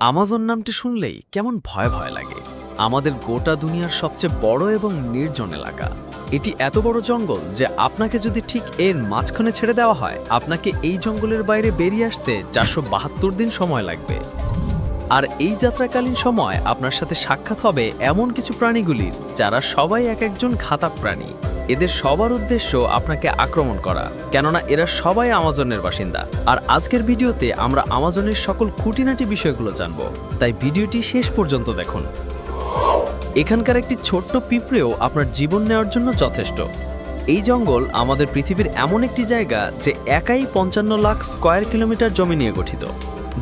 Amazon নামটি শুনলেই কেমন ভয় ভয় লাগে। আমাদের গোটা দুনিয়ার সবচেয়ে বড় এবং নির্জন এলাকা। এটি এত বড় জঙ্গল যে আপনাকে যদি ঠিক এর মাঝখানে ছেড়ে দেওয়া হয়, আপনাকে এই জঙ্গলের বাইরে বেরিয়ে আসতে 472 দিন সময় লাগবে। আর এই যাত্রাকালীন সময় আপনার সাথে সাক্ষাৎ হবে এমন কিছু প্রাণীগুলির যারা সবাই এক একজন ঘাতক প্রাণী। এদের সবার উদ্দেশ্য আপনাকে আক্রমণ করা, কেননা এরা সবাই আমাজনের বাসিন্দা। আর আজকের ভিডিওতে আমরা আমাজনের সকল খুঁটিনাটি বিষয়গুলো জানব, তাই ভিডিওটি শেষ পর্যন্ত দেখুন। এখানকার একটি ছোট্ট পিঁপড়েও আপনার জীবন নেওয়ার জন্য যথেষ্ট। এই জঙ্গল আমাদের পৃথিবীর এমন একটি জায়গা যে একাই 55 লাখ স্কয়ার কিলোমিটার জমি নিয়ে গঠিত।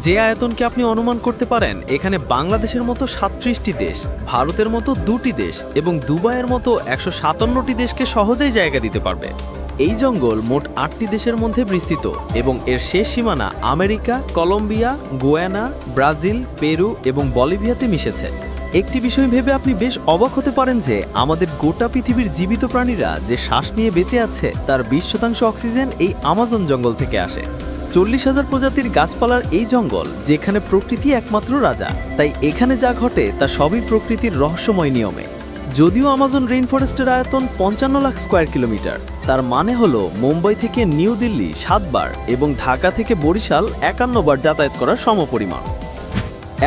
যে আয়তনকে আপনি অনুমান করতে পারেন, এখানে বাংলাদেশের মতো 37টি দেশ, ভারতের মতো 2টি দেশ এবং দুবাইয়ের মতো 157টি দেশকে সহজেই জায়গা দিতে পারবে। এই জঙ্গল মোট 8টি দেশের মধ্যে বিস্তৃত এবং এর শেষ সীমানা America, Colombia, Guyana, Brazil, Peru এবং বলিভিয়াতে মিশেছে। একটি বিষয় ভেবে আপনি বেশ অবাক হতে পারেন যে আমাদের গোটা পৃথিবীর জীবিত প্রাণীরা যে শ্বাস নিয়ে বেঁচে আছে তার 20% অক্সিজেন এই আমাজন জঙ্গল থেকে আসে। 40,000 প্রজাতির গাছপালার এই জঙ্গল, যেখানে প্রকৃতি একমাত্র রাজা, তাই এখানে যা ঘটে তা সবই প্রকৃতির রহস্যময় নিয়মে। যদিও আমাজন রেইনফরেস্টের আয়তন 55 লাখ স্কয়ার কিলোমিটার, তার মানে হলো মুম্বাই থেকে নিউ দিল্লি 7 বার এবং ঢাকা থেকে বরিশাল 51 বার যাতায়াত করার সমপরিমাণ।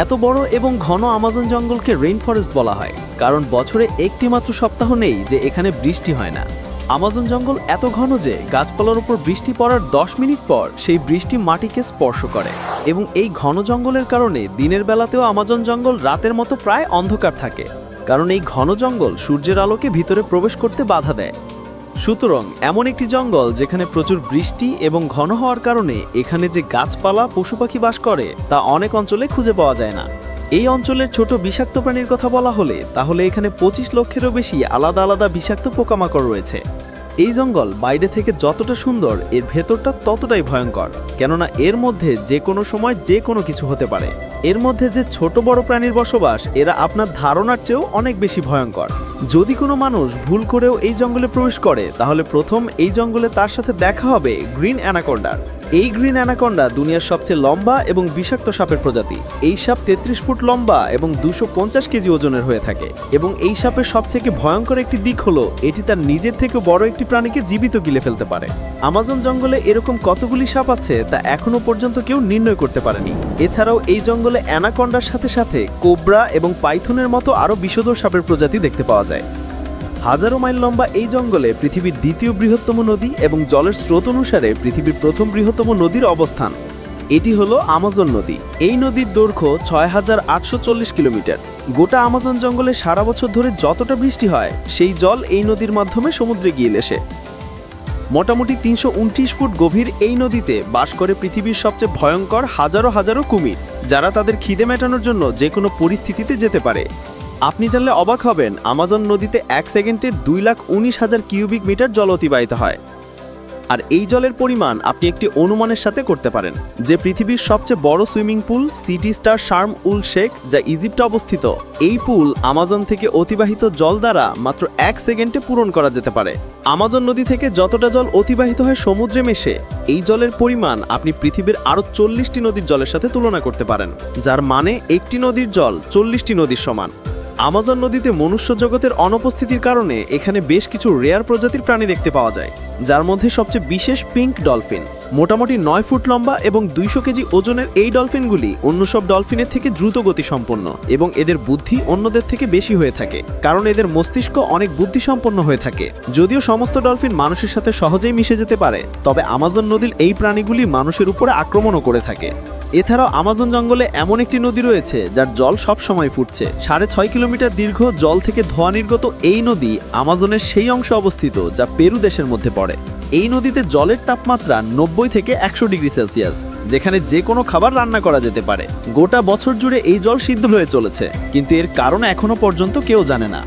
এত বড় এবং ঘন আমাজন জঙ্গলকে রেইনফরেস্ট বলা হয় কারণ বছরে একটি মাত্র সপ্তাহ নেই যে এখানে বৃষ্টি হয় না। আমাজন জঙ্গল এত ঘন যে গাছপালার উপর বৃষ্টি পড়ার 10 মিনিট পর সেই বৃষ্টি মাটিকে স্পর্শ করে, এবং এই ঘন জঙ্গলের কারণে দিনের বেলাতেও আমাজন জঙ্গল রাতের মতো প্রায় অন্ধকার থাকে, কারণ এই ঘন জঙ্গল সূর্যের আলোকে ভিতরে প্রবেশ করতে বাধা দেয়। সুতরাং এমন একটি জঙ্গল যেখানে প্রচুর বৃষ্টি এবং ঘন হওয়ার কারণে এখানে যে গাছপালা পশু পাখি বাস করে তা অনেক অঞ্চলে খুঁজে পাওয়া যায় না। এই অঞ্চলের ছোট বিষাক্ত প্রাণীর কথা বলা হলে তাহলে এখানে 25 লক্ষেরও বেশি আলাদা আলাদা বিষাক্ত পোকামাকড় রয়েছে। এই জঙ্গল বাইরে থেকে যতটা সুন্দর, এর ভেতরটা ততটাই ভয়ঙ্কর, কেননা এর মধ্যে যে কোনো সময় যে কোনো কিছু হতে পারে। এর মধ্যে যে ছোট বড় প্রাণীর বসবাস, এরা আপনার ধারণার চেয়েও অনেক বেশি ভয়ঙ্কর। যদি কোনো মানুষ ভুল করেও এই জঙ্গলে প্রবেশ করে তাহলে প্রথম এই জঙ্গলে তার সাথে দেখা হবে গ্রিন অ্যানাকোন্ডার। এই গ্রিন অ্যানাকোন্ডা দুনিয়ার সবচেয়ে লম্বা এবং বিষাক্ত সাপের প্রজাতি। এই সাপ 33 ফুট লম্বা এবং 250 কেজি ওজনের হয়ে থাকে, এবং এই সাপের সবচেয়ে ভয়ঙ্কর একটি দিক হলো এটি তার নিজের থেকে বড় একটি প্রাণীকে জীবিত গিলে ফেলতে পারে। আমাজন জঙ্গলে এরকম কতগুলি সাপ আছে তা এখনো পর্যন্ত কেউ নির্ণয় করতে পারেনি। এছাড়াও এই জঙ্গলে অ্যানাকোন্ডার সাথে সাথে কোবরা এবং পাইথনের মতো আরও বিষধর সাপের প্রজাতি দেখতে পাওয়া যায়। হাজারো মাইল লম্বা এই জঙ্গলে পৃথিবীর দ্বিতীয় বৃহত্তম নদী এবং জলের স্রোত অনুসারে পৃথিবীর প্রথম বৃহত্তম নদীর অবস্থান। এটি হলো আমাজন নদী। এই নদীর দৈর্ঘ্য 6840 কিলোমিটার। গোটা আমাজন জঙ্গলে সারা বছর ধরে যতটা বৃষ্টি হয় সেই জল এই নদীর মাধ্যমে সমুদ্রে গিয়ে লেসে। মোটামুটি 329 ফুট গভীর এই নদীতে বাস করে পৃথিবীর সবচেয়ে ভয়ঙ্কর হাজারো হাজারো কুমির, যারা তাদের খিদে মেটানোর জন্য যে কোনো পরিস্থিতিতে যেতে পারে। আপনি জানলে অবাক হবেন, আমাজন নদীতে 1 সেকেন্ডে 2,19,000 কিউবিক মিটার জল অতিবাহিত হয়। আর এই জলের পরিমাণ আপনি একটি অনুমানের সাথে করতে পারেন যে পৃথিবীর সবচেয়ে বড় swimming pool city star Sharm el Sheikh, যা ইজিপ্টে অবস্থিত, এই পুল আমাজন থেকে অতিবাহিত জল দ্বারা মাত্র 1 সেকেন্ডে পূরণ করা যেতে পারে। আমাজন নদী থেকে যতটা জল অতিবাহিত হয় সমুদ্রে মেশে, এই জলের পরিমাণ আপনি পৃথিবীর আরও 40টি নদীর জলের সাথে তুলনা করতে পারেন, যার মানে একটি নদীর জল 40টি নদীর সমান। আমাজন নদীতে মনুষ্য জগতের অনুপস্থিতির কারণে এখানে বেশ কিছু রেয়ার প্রজাতির প্রাণী দেখতে পাওয়া যায়, যার মধ্যে সবচেয়ে বিশেষ পিঙ্ক ডলফিন। মোটামুটি 9 ফুট লম্বা এবং 200 কেজি ওজনের এই ডলফিনগুলি অন্য সব ডলফিনের থেকে দ্রুত গতি সম্পন্ন, এবং এদের বুদ্ধি অন্যদের থেকে বেশি হয়ে থাকে কারণ এদের মস্তিষ্ক অনেক বুদ্ধিসম্পন্ন হয়ে থাকে। যদিও সমস্ত ডলফিন মানুষের সাথে সহজেই মিশে যেতে পারে, তবে আমাজন নদীর এই প্রাণীগুলি মানুষের উপরে আক্রমণও করে থাকে। এছাড়াও আমাজন জঙ্গলে এমন একটি নদী রয়েছে যার জল সব সময় ফুটছে। 6.5 কিলোমিটার দীর্ঘ জল থেকে ধোঁয়া নির্গত এই নদী আমাজনের সেই অংশে অবস্থিত যা পেরু দেশের মধ্যে পড়ে। এই নদীতে জলের তাপমাত্রা 90 থেকে 100 ডিগ্রি সেলসিয়াস, যেখানে যে কোনো খাবার রান্না করা যেতে পারে। গোটা বছর জুড়ে এই জল সিদ্ধ হয়ে চলেছে, কিন্তু এর কারণ এখনো পর্যন্ত কেউ জানে না।